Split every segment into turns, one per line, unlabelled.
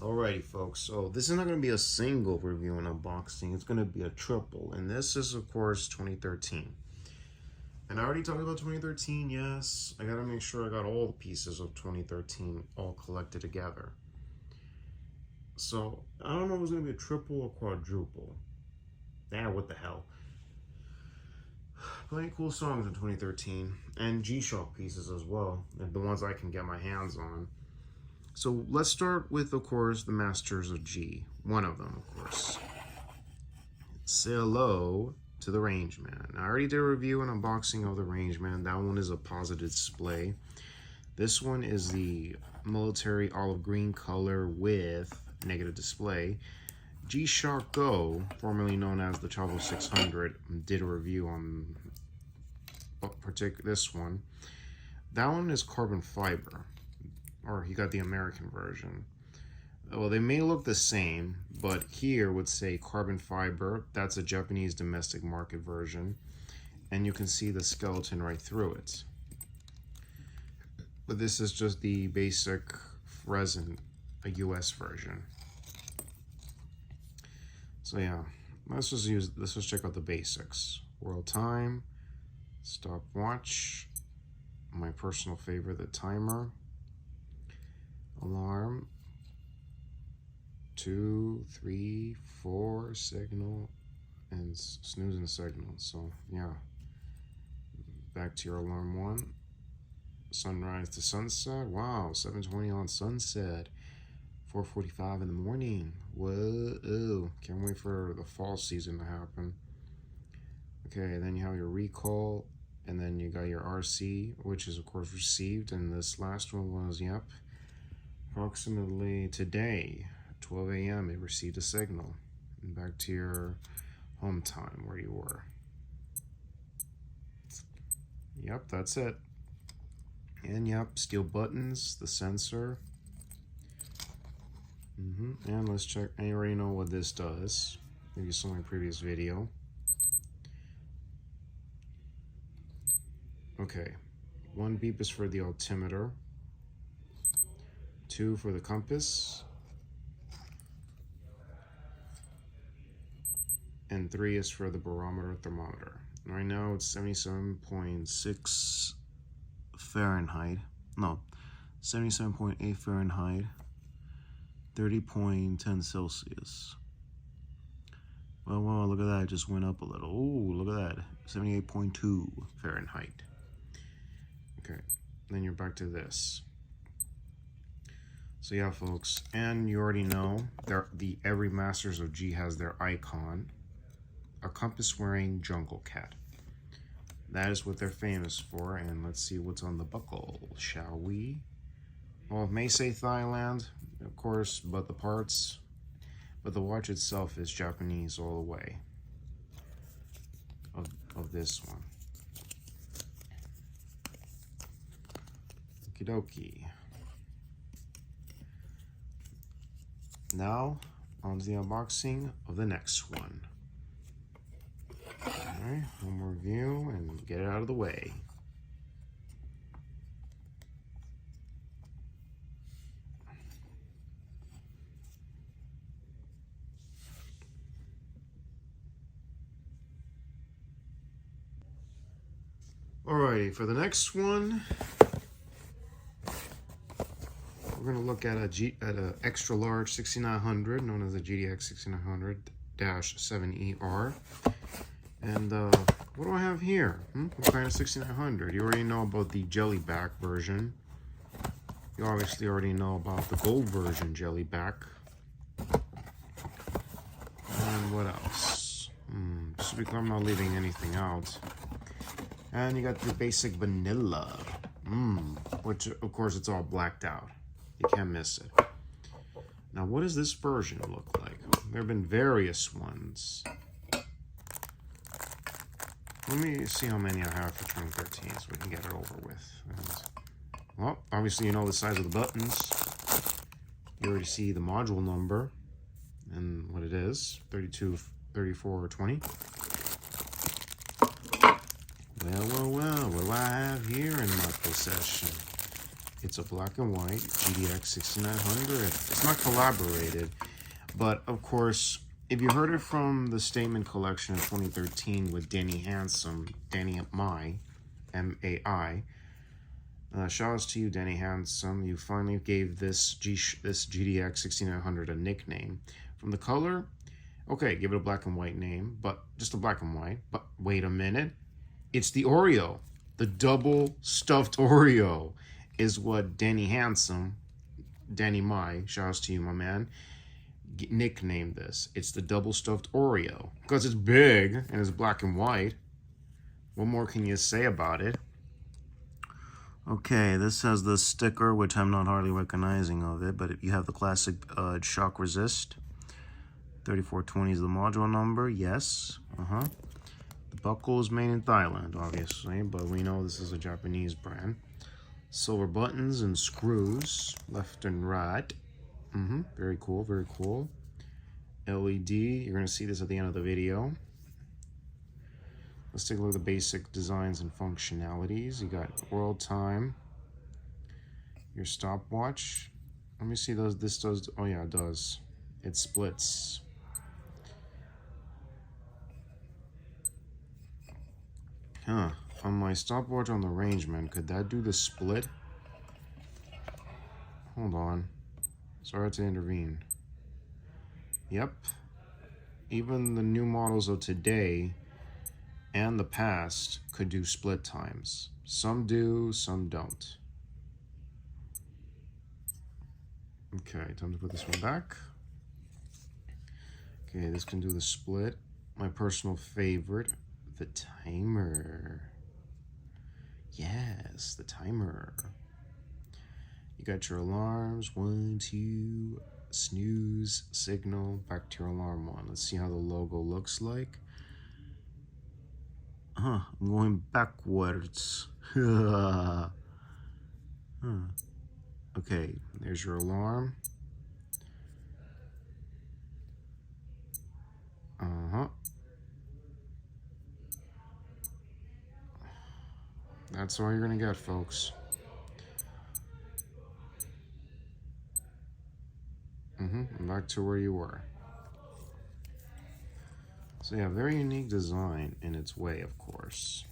Alrighty, folks. So this is not going to be a single review and unboxing. It's going to be a triple. And this is, of course, 2013. And I already talked about 2013, yes. I got to make sure I got all the pieces of 2013 all collected together. So, I don't know if it's going to be a triple or quadruple. What the hell. Plenty cool songs in 2013. And G-Shock pieces as well. And the ones I can get my hands on. So let's start with, of course, the Masters of G. One of them, of course. Say hello to the RangeMan. I already did a review and unboxing of the RangeMan. That one is a positive display. This one is the military olive green color with negative display. G-Shock Go, formerly known as the Chavo 600, did a review on this one. That one is carbon fiber. Or you got the American version. Well, they may look the same, but here would say carbon fiber. That's a Japanese domestic market version. And you can see the skeleton right through it. But this is just the basic resin, a US version. So yeah, let's just check out the basics. World time, stopwatch, my personal favorite, the timer. Alarm, 2, 3, 4, signal, and snooze and signal. So yeah, back to your alarm 1. Sunrise to sunset. Wow, 7:20 on sunset. 4:45 in the morning. Whoa, can't wait for the fall season to happen. Okay, then you have your recall, and then you got your RC, which is of course received, and this last one was, yep, approximately today, 12 a.m., it received a signal. And back to your home time where you were. Yep, that's it. And yep, steel buttons, the sensor. And let's check. I already know what this does. Maybe you saw my previous video. Okay, 1 beep is for the altimeter. 2 for the compass, and 3 is for the barometer thermometer. Right now it's 77.6 Fahrenheit. No, 77.8 Fahrenheit, 30.10 Celsius. Well, look at that, it just went up a little. Oh, look at that, 78.2 Fahrenheit. Okay, then you're back to this. So yeah, folks, and you already know every Masters of G has their icon, a compass-wearing jungle cat. That is what they're famous for, and let's see what's on the buckle, shall we? Well, it may say Thailand, of course, but the watch itself is Japanese all the way of this one. Okie dokie. Now, on to the unboxing of the next one. Alright, one more review and get it out of the way. Alrighty, for the next one, we're going to look at a extra large 6900, known as the GDX 6900-7ER. And what do I have here? What kind of 6900? You already know about the jellyback version. You obviously already know about the gold version jellyback. And what else? Just because I'm not leaving anything out. And you got the basic vanilla, which of course it's all blacked out. You can't miss it. Now, what does this version look like? There have been various ones. Let me see how many I have for 2013 so we can get it over with. Well, obviously you know the size of the buttons. You already see the module number and what it is, 32, 34, or 20. Well, what do I have here in my possession? It's a black and white GDX 6900. It's not collaborated, but of course, if you heard it from the Statement Collection in 2013 with Danny Handsome, Danny Mai, M-A-I. Shout outs to you, Danny Handsome. You finally gave this GDX 6900 a nickname. From the color, okay, give it a black and white name, but just a black and white. But wait a minute, it's the Oreo. The double stuffed Oreo is what Danny Handsome, Danny Mai, shout outs to you, my man, nicknamed this. It's the double stuffed Oreo because it's big and it's black and white. What more can you say about it? Okay, this has the sticker, which I'm not hardly recognizing of it, but you have the classic shock resist. 3420 is the module number, yes. The buckle is made in Thailand, obviously, but we know this is a Japanese brand. Silver buttons and screws, left and right. Very cool, very cool. LED, you're going to see this at the end of the video. Let's take a look at the basic designs and functionalities. You got world time, your stopwatch. Let me see those. This does, oh yeah, it does. It splits. On my stopwatch on the RangeMan, could that do the split? Hold on. Sorry to intervene. Yep. Even the new models of today and the past could do split times. Some do, some don't. Okay, time to put this one back. Okay, this can do the split. My personal favorite, the timer. Yes, the timer. You got your alarms, 1, 2, snooze, signal, back to your alarm 1. Let's see how the logo looks like. I'm going backwards. Okay, there's your alarm. That's all you're gonna get, folks. And back to where you were. So yeah, very unique design in its way, of course.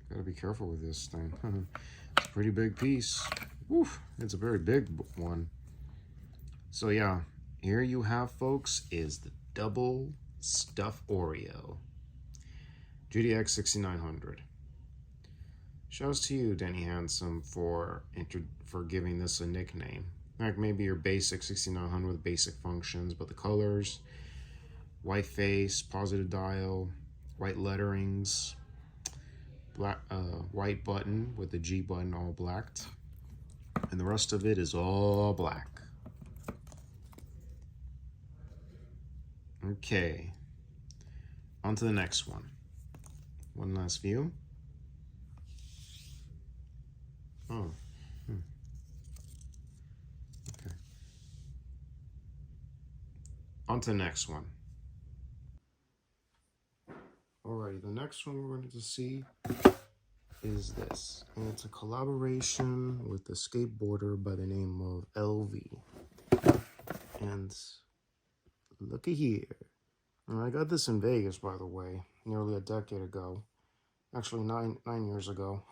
Gotta be careful with this thing. It's a pretty big piece. Oof, it's a very big one. So yeah, here you have, folks, is the double stuffed Oreo. GDX 6900. Shouts to you, Danny Handsome, for giving this a nickname. Like maybe your basic 6900 with basic functions, but the colors, white face, positive dial, white letterings, black white button with the G button all blacked, and the rest of it is all black. Okay, on to the next one. One last view. Okay. On to the next one. Alrighty, the next one we're going to see is this. And it's a collaboration with a skateboarder by the name of LV. And looky here. And I got this in Vegas, by the way, nearly a decade ago. Actually, nine years ago.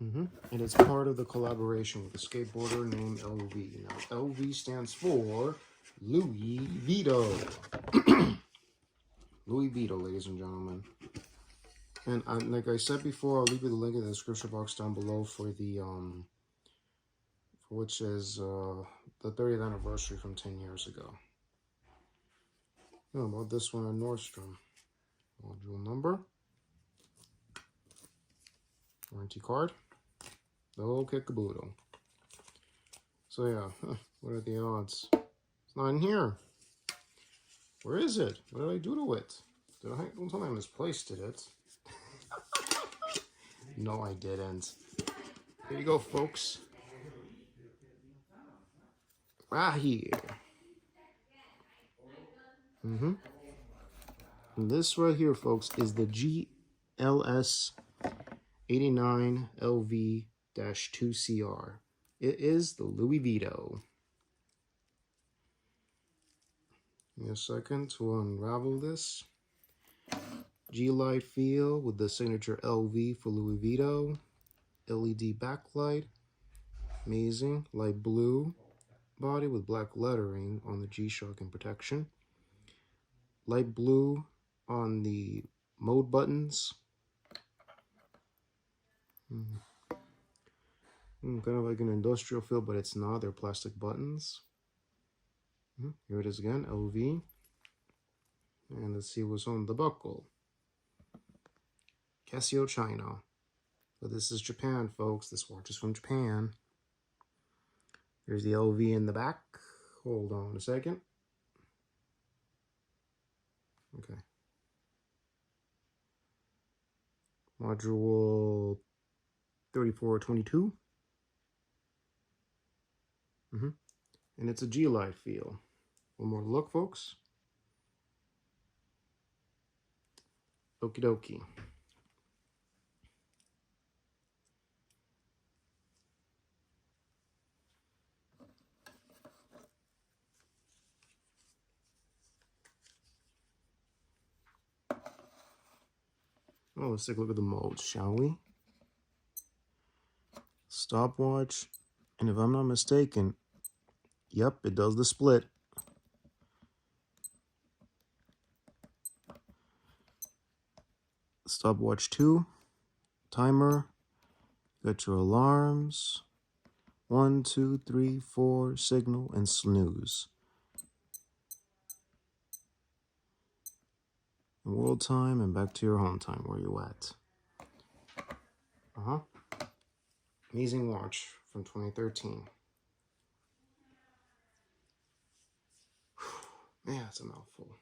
And it's part of the collaboration with a skateboarder named LV. Now, LV stands for Louie Vito. Louie Vito, ladies and gentlemen. And like I said before, I'll leave you the link in the description box down below for the which is the 30th anniversary from 10 years ago. How about this one at Nordstrom? Module number, warranty card, the whole kit caboodle. So yeah, what are the odds? It's not in here. Where is it? What did I do to it? Don't tell me I misplaced it. No, I didn't. Here you go, folks. Right here. And this right here, folks, is the LS89LV-2CR. It is the Louie Vito. Give me a second to unravel this. G-Light feel with the signature LV for Louie Vito. LED backlight. Amazing. Light blue body with black lettering on the G-Shock and protection. Light blue on the mode buttons. Kind of like an industrial feel, but it's not. They're plastic buttons. Here it is again, LV. And let's see what's on the buckle. Casio China. But this is Japan, folks. This watch is from Japan. Here's the LV in the back. Hold on a second. Okay. Module 3422. And it's a G-Light feel. One more look, folks. Okie dokie. Oh, let's take a look at the modes, shall we? Stopwatch. And if I'm not mistaken, yep, it does the split. Stopwatch 2. Timer. Got your alarms. 1, 2, 3, 4, signal, and snooze. World time and back to your home time where you at. Amazing watch from 2013. Man, that's a mouthful.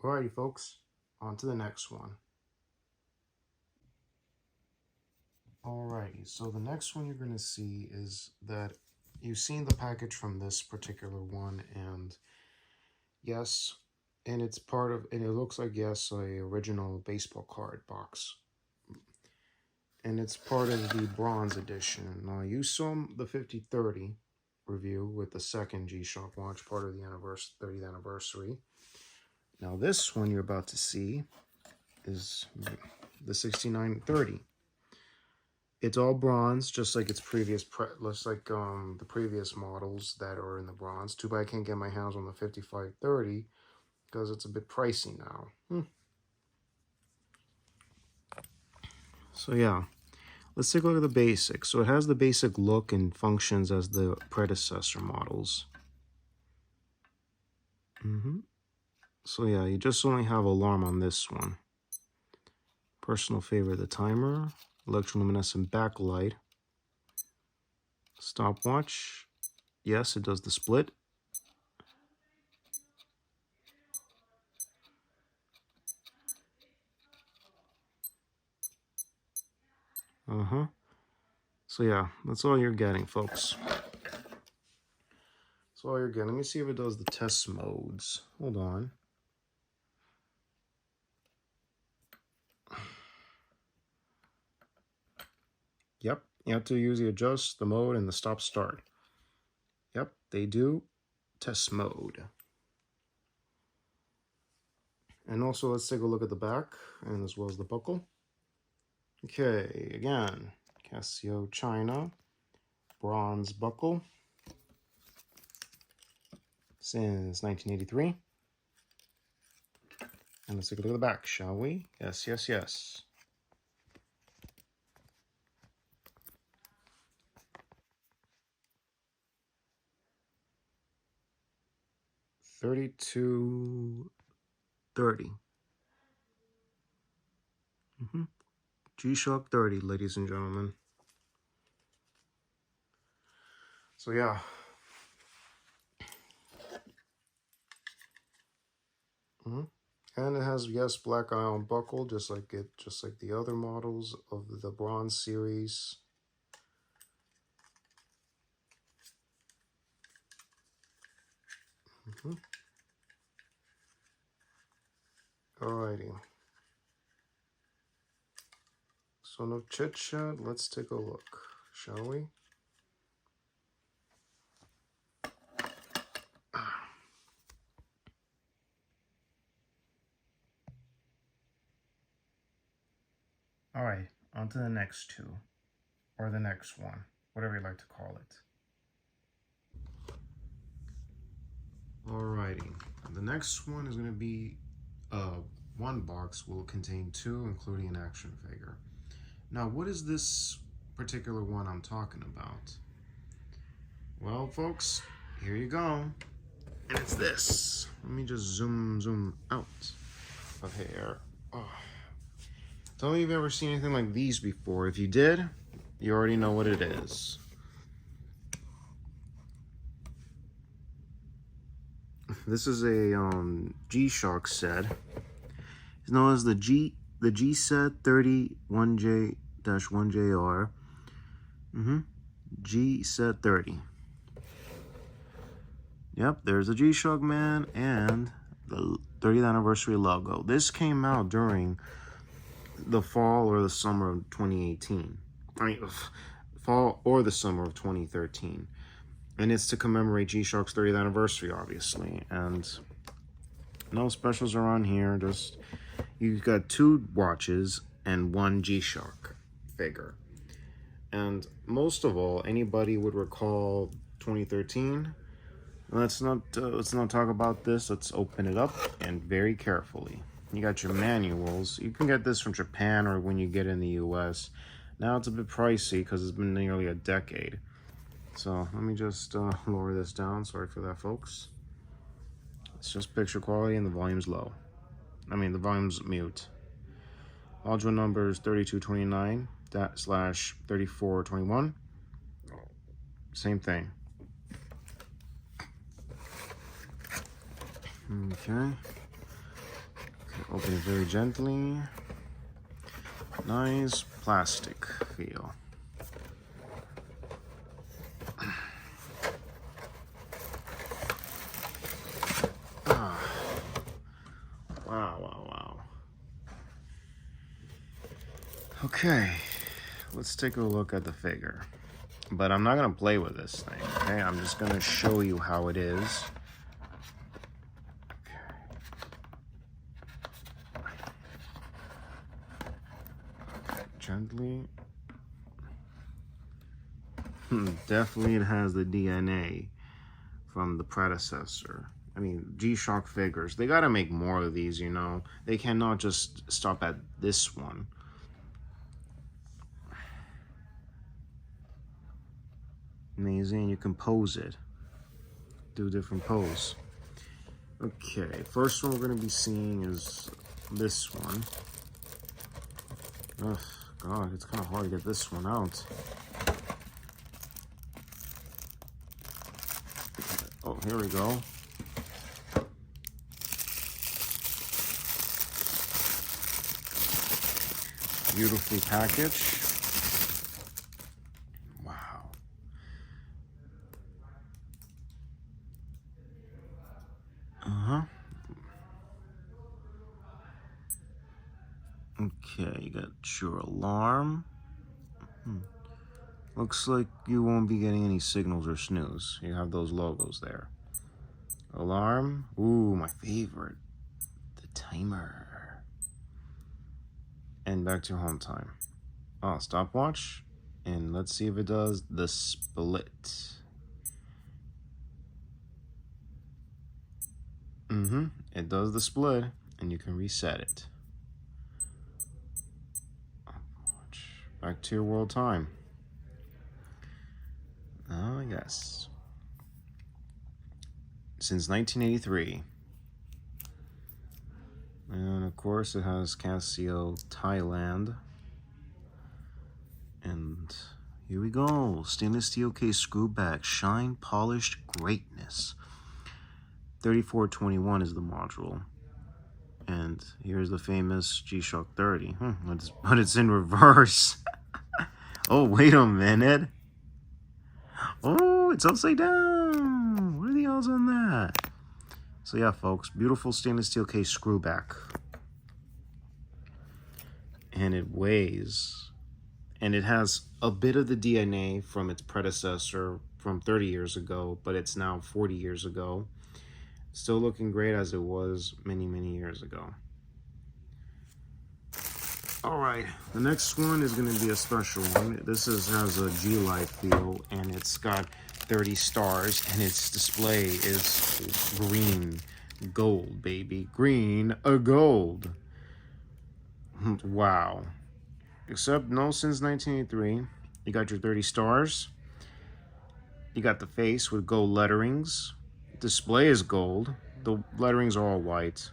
Alrighty, folks, on to the next one. Alrighty, so the next one you're going to see is that you've seen the package from this particular one, and yes, and it's part of, and it looks like, yes, a original baseball card box. And it's part of the bronze edition. Now, you saw the 5030 review with the second G-Shock watch, part of the 30th anniversary. Now, this one you're about to see is the 6930. It's all bronze, just like its previous, the previous models that are in the bronze. Too bad I can't get my hands on the 5530 because it's a bit pricey now. So yeah, let's take a look at the basics. So it has the basic look and functions as the predecessor models. So yeah, you just only have alarm on this one. Personal favorite, the timer. Electroluminescent backlight. Stopwatch. Yes, it does the split. So yeah, that's all you're getting, folks. That's all you're getting. Let me see if it does the test modes. Hold on. Yep, you have to use the adjust, the mode, and the stop start. Yep, they do test mode. And also, let's take a look at the back, and as well as the buckle. Okay, again, Casio China, bronze buckle, since 1983. And let's take a look at the back, shall we? Yes, yes, yes. $32.30. G-Shock 30, ladies and gentlemen. So yeah. And it has, yes, black ion buckle, just like the other models of the bronze series. Alrighty. So no chit chat. Let's take a look, shall we? All right, on to the next two, or the next one, whatever you like to call it. Alrighty, the next one is going to be one box will contain two, including an action figure. Now, what is this particular one I'm talking about? Well, folks, here you go, and it's this. Let me just zoom out of here. Oh. Tell me if you've ever seen anything like these before. If you did, you already know what it is. This is a G-Shock set. It's known as the G-Set 31J-1JR. G-Set 30. Yep, there's a G-Shock man and the 30th anniversary logo. This came out during the fall or the summer of 2018. I mean, fall or the summer of 2013. And it's to commemorate G-Shock's 30th anniversary, obviously. And no specials are on here. Just, you've got two watches and one G-Shock figure. And most of all, anybody would recall 2013. Let's not talk about this. Let's open it up and very carefully. You got your manuals. You can get this from Japan or when you get in the US. Now it's a bit pricey because it's been nearly a decade. So let me just lower this down. Sorry for that, folks. It's just picture quality and the volume's low. I mean, the volume's mute. Module number is 3229/3421. Same thing. Okay. Open it very gently. Nice plastic feel. Wow. Okay, let's take a look at the figure. But I'm not gonna play with this thing, okay? I'm just gonna show you how it is. Gently. Definitely it has the DNA from the predecessor. I mean, G-Shock figures, they gotta make more of these, you know. They cannot just stop at this one. Amazing, you can pose it. Do a different pose. Okay, first one we're gonna be seeing is this one. Ugh. God, it's kind of hard to get this one out. Oh, here we go. Beautifully packaged. Wow. Okay, you got your alarm. Looks like you won't be getting any signals or snooze. You have those logos there. Alarm. Ooh, my favorite. The timer. And back to home time. Oh, stopwatch. And let's see if it does the split. It does the split, and you can reset it. Back to your world time. Oh, yes. Since 1983. And of course it has Casio Thailand. And here we go. Stainless steel case screw back. Shine polished greatness. 3421 is the module. And here's the famous G-Shock 30. But it's in reverse. Oh, wait a minute. Oh, it's upside down. What are the odds on that? So yeah, folks, beautiful stainless steel case screw back. and it weighs, and it has a bit of the DNA from its predecessor from 30 years ago, but it's now 40 years ago. Still looking great as it was many, many years ago. All right, the next one is going to be a special one. This has a G-Light feel, and it's got 30 stars, and its display is green gold, baby. Green gold. Wow. Except no, since 1983, you got your 30 stars. You got the face with gold letterings. Display is gold. The letterings are all white.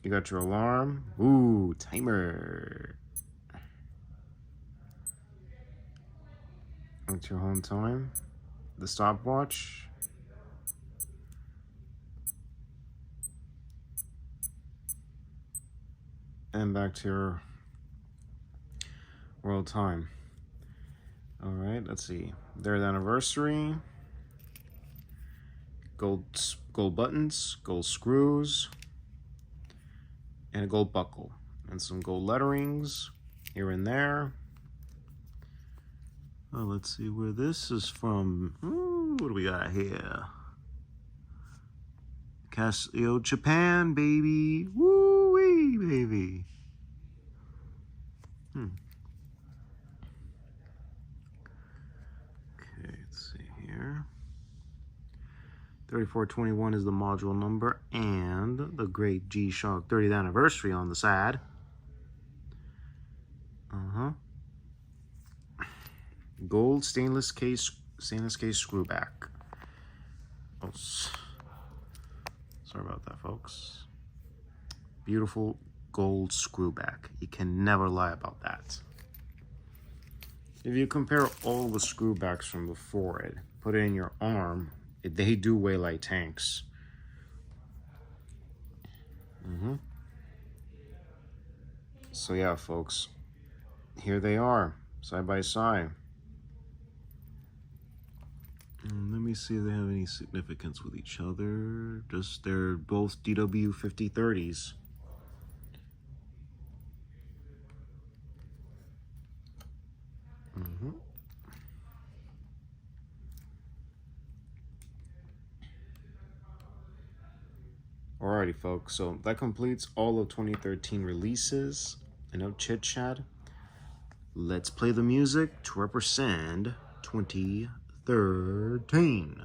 You got your alarm. Ooh, timer. That's your home time. The stopwatch. And back to your world time. All right, let's see. Their anniversary. Gold buttons, gold screws, and a gold buckle, and some gold letterings here and there. Well, let's see where this is from. Ooh, what do we got here? Casio, Japan, baby. Woo-wee, baby. Okay, let's see here. 3421 is the module number, and the great G-Shock 30th anniversary on the side. Gold stainless case screw back. Oh, sorry about that, folks. Beautiful gold screw back. You can never lie about that. If you compare all the screw backs from before it, put it in your arm, they do weigh like tanks. So yeah, folks, here they are, side by side. Let me see if they have any significance with each other. Just they're both DW 5030s. Alrighty, folks, so that completes all of 2013 releases. Enough chit chat. Let's play the music to represent 2013.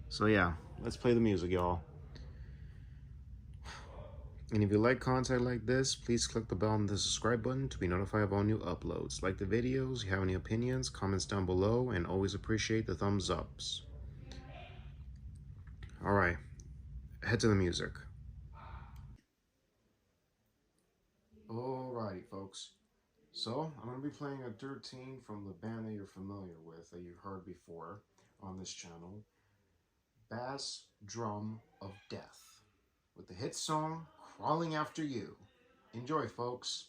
So yeah, let's play the music, y'all. And if you like content like this, please click the bell and the subscribe button to be notified of all new uploads. Like the videos, you have any opinions, comments down below, and always appreciate the thumbs ups. Alright, head to the music. Alrighty, folks. So, I'm going to be playing a 13 from the band that you're familiar with, that you've heard before on this channel. Bass Drum of Death, with the hit song, Crawling After You. Enjoy, folks.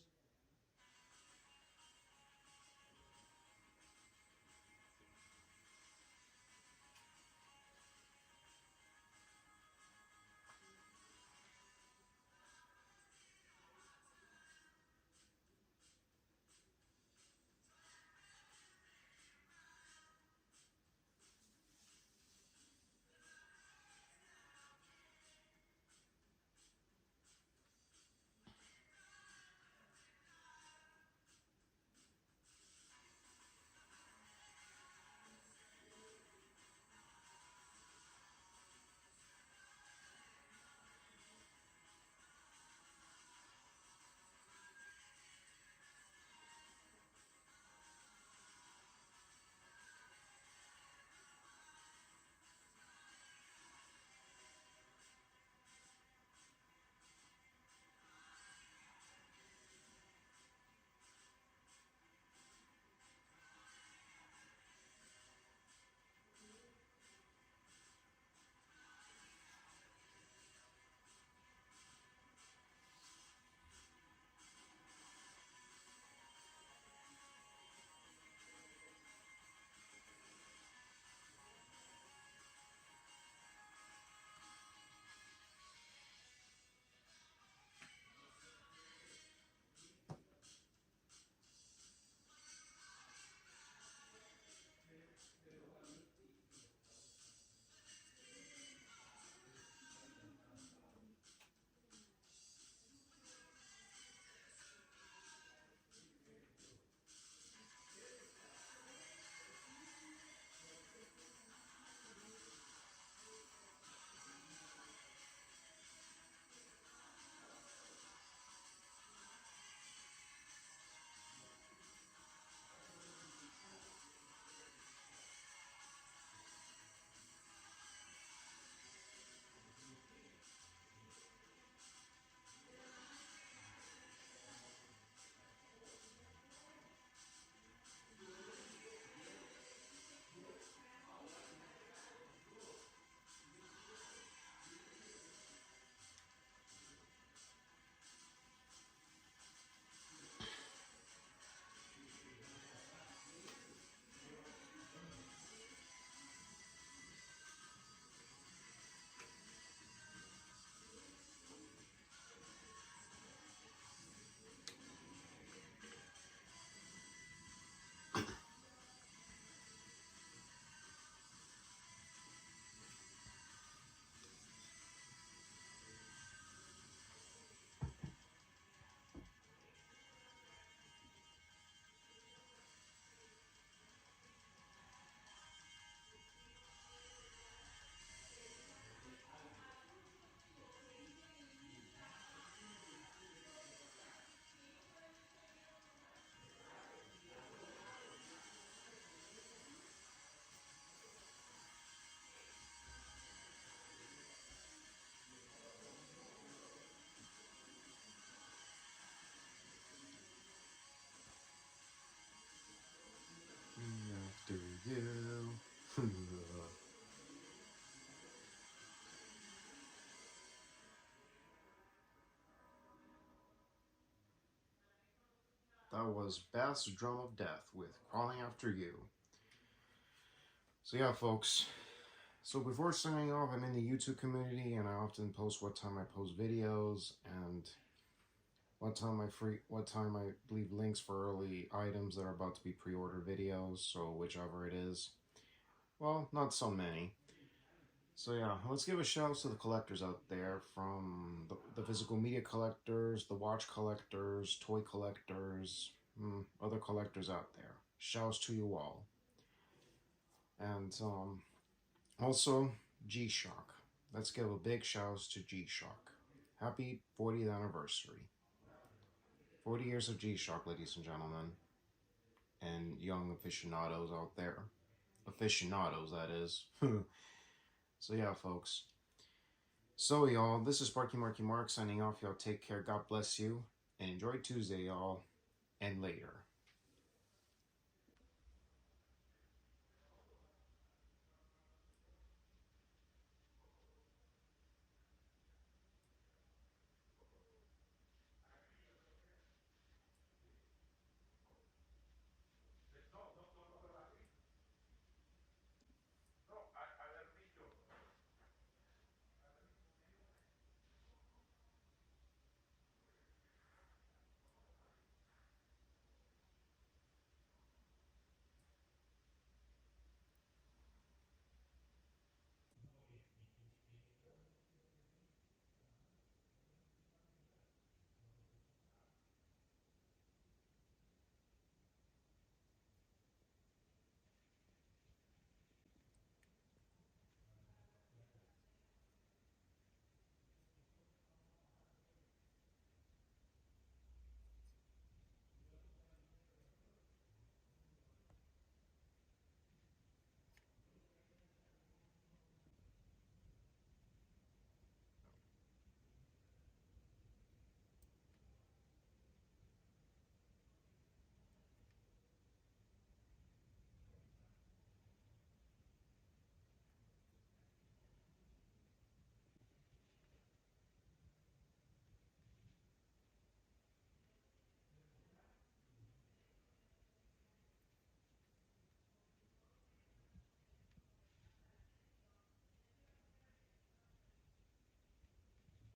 That was Bass Drum of Death with Crawling After You. So yeah, folks. So before signing off, I'm in the YouTube community and I often post what time I post videos and what time I leave links for early items that are about to be pre-order videos, so whichever it is. Well, not so many. So yeah, let's give a shout out to the collectors out there, from the physical media collectors, the watch collectors, toy collectors, other collectors out there. Shouts to you all. And also G-Shock. Let's give a big shouts to G-Shock. Happy 40th anniversary. 40 years of G-Shock, ladies and gentlemen. And young aficionados out there. Aficionados, that is. So yeah, folks. So y'all, this is Sparky Marky Mark signing off. Y'all take care. God bless you. And enjoy Tuesday, y'all. And later.